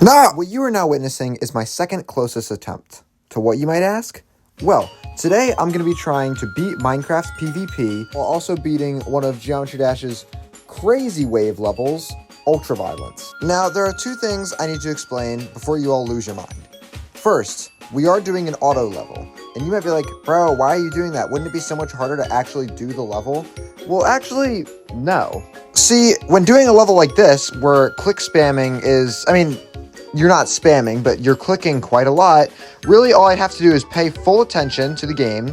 What you are now witnessing is my second closest attempt. To what, you might ask? Well, today I'm going to be trying to beat Minecraft's PvP while also beating one of Geometry Dash's crazy wave levels, Ultraviolence. Now, there are two things I need to explain before you all lose your mind. First, we are doing an auto level, and you might be like, bro, why are you doing that? Wouldn't it be so much harder to actually do the level? Well, actually, no. See, when doing a level like this, where click spamming is, you're not spamming, but you're clicking quite a lot, really all I'd have to do is pay full attention to the game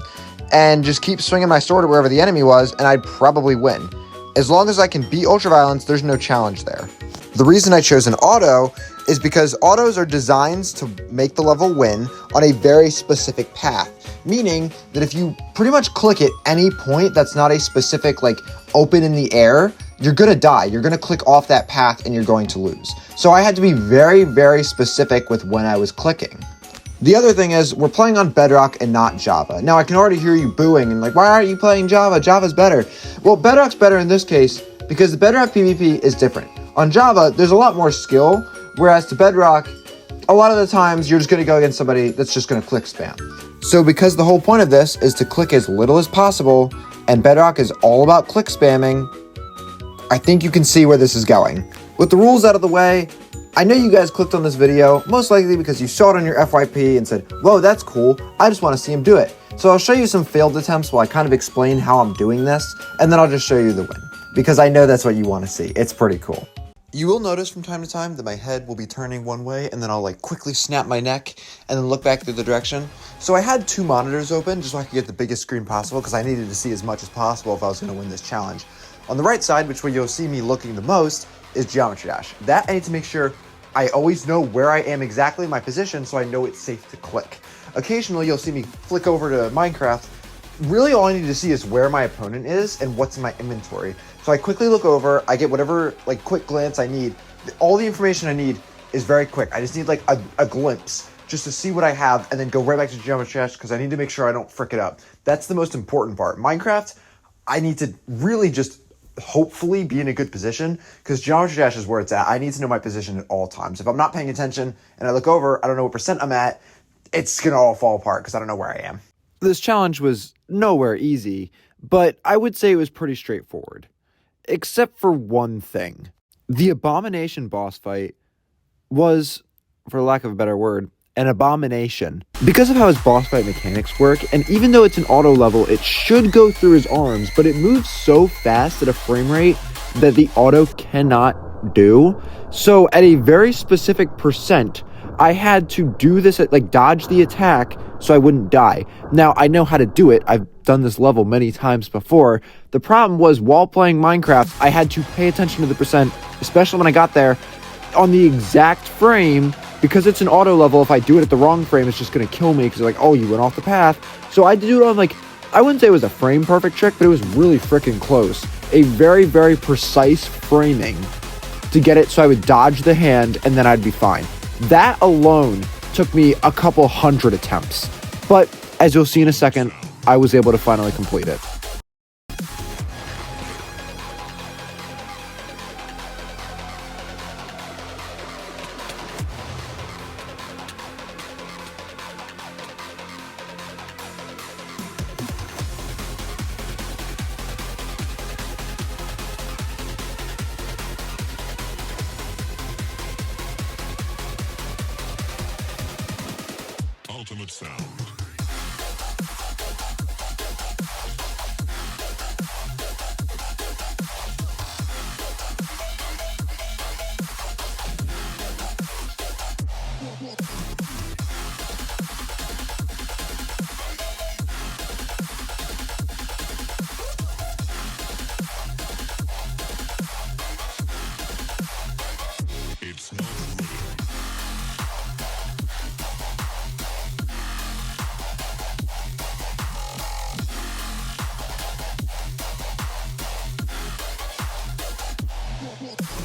and just keep swinging my sword at wherever the enemy was, and I'd probably win. As long as I can beat Ultraviolence, there's no challenge there. The reason I chose an auto is because autos are designed to make the level win on a very specific path, meaning that if you pretty much click at any point that's not a specific, open in the air, you're gonna die. You're gonna click off that path and you're going to lose. So I had to be very, very specific with when I was clicking. The other thing is, we're playing on Bedrock and not Java. Now, I can already hear you booing and why aren't you playing Java? Java's better. Well, Bedrock's better in this case because the Bedrock PvP is different. On Java, there's a lot more skill, whereas to Bedrock, a lot of the times you're just gonna go against somebody that's just gonna click spam. So because the whole point of this is to click as little as possible, and Bedrock is all about click spamming, I think you can see where this is going. With the rules out of the way, I know you guys clicked on this video, most likely because you saw it on your FYP and said, whoa, that's cool, I just want to see him do it. So I'll show you some failed attempts while I kind of explain how I'm doing this, and then I'll just show you the win. Because I know that's what you want to see. It's pretty cool. You will notice from time to time that my head will be turning one way, and then I'll quickly snap my neck and then look back through the direction. So I had two monitors open just so I could get the biggest screen possible because I needed to see as much as possible if I was going to win this challenge. On the right side, which way you'll see me looking the most, is Geometry Dash. That I need to make sure I always know where I am exactly in my position so I know it's safe to click. Occasionally, you'll see me flick over to Minecraft. Really, all I need to see is where my opponent is and what's in my inventory. So I quickly look over, I get whatever quick glance I need. All the information I need is very quick. I just need a glimpse just to see what I have and then go right back to Geometry Dash because I need to make sure I don't frick it up. That's the most important part. Minecraft, I need to really just hopefully be in a good position because Geometry Dash is where it's at. I need to know my position at all times. If I'm not paying attention and I look over, I don't know what percent I'm at, it's going to all fall apart because I don't know where I am. This challenge was nowhere easy, but I would say it was pretty straightforward. Except for one thing. The Abomination boss fight was, for lack of a better word, an abomination. Because of how his boss fight mechanics work, and even though it's an auto level, it should go through his arms, but it moves so fast at a frame rate that the auto cannot do. So at a very specific percent, I had to do this at dodge the attack so I wouldn't die. Now, I know how to do it. I've done this level many times before. The problem was while playing Minecraft, I had to pay attention to the percent, especially when I got there, on the exact frame. Because it's an auto level, if I do it at the wrong frame, it's just going to kill me because they're oh, you went off the path. So I had to do it on I wouldn't say it was a frame perfect trick, but it was really freaking close. A very, very precise framing to get it so I would dodge the hand and then I'd be fine. That alone took me a couple hundred attempts. But as you'll see in a second, I was able to finally complete it. Ultimate sound. It's not real.